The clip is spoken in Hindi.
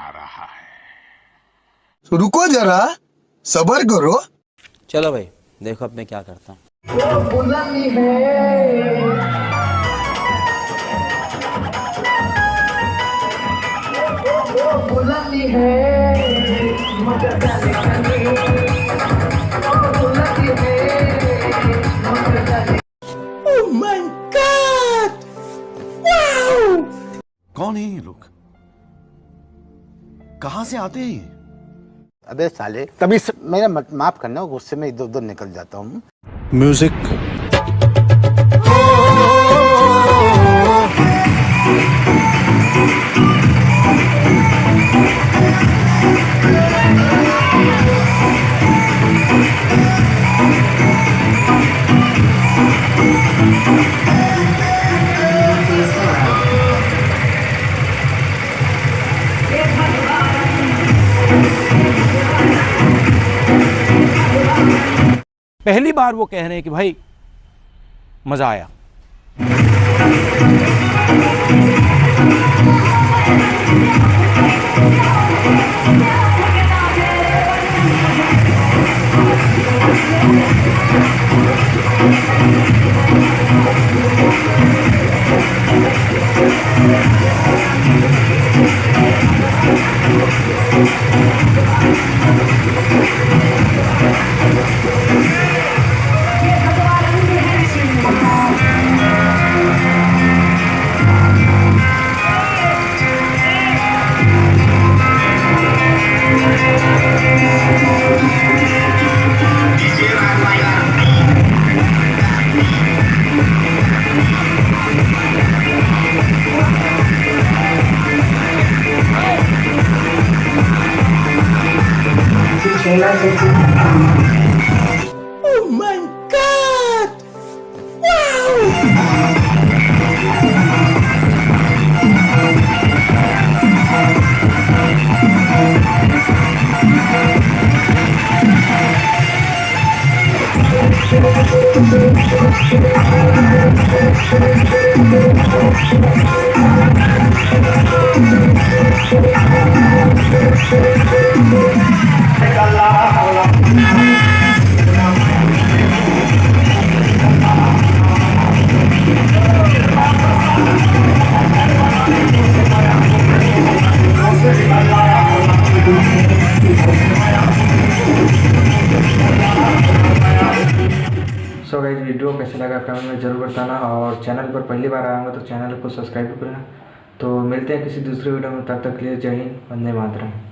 आ रहा है। रुको जरा, सब्र करो। चलो भाई, देखो अब मैं क्या करता हूँ। कौन है ये लोग? कहां से आते हैं ये? अबे साले, तभी मेरा माफ करना, गुस्से में इधर उधर निकल जाता हूँ। म्यूजिक। पहली बार वो कह रहे हैं कि भाई मजा आया। सो गाइस, वीडियो कैसे लगा कमेंट में ज़रूर बताना, और चैनल पर पहली बार आया तो चैनल को सब्सक्राइब भी करना। तो मिलते हैं किसी दूसरे वीडियो में, तब तक के लिए जय हिंद, वंदे मातरम।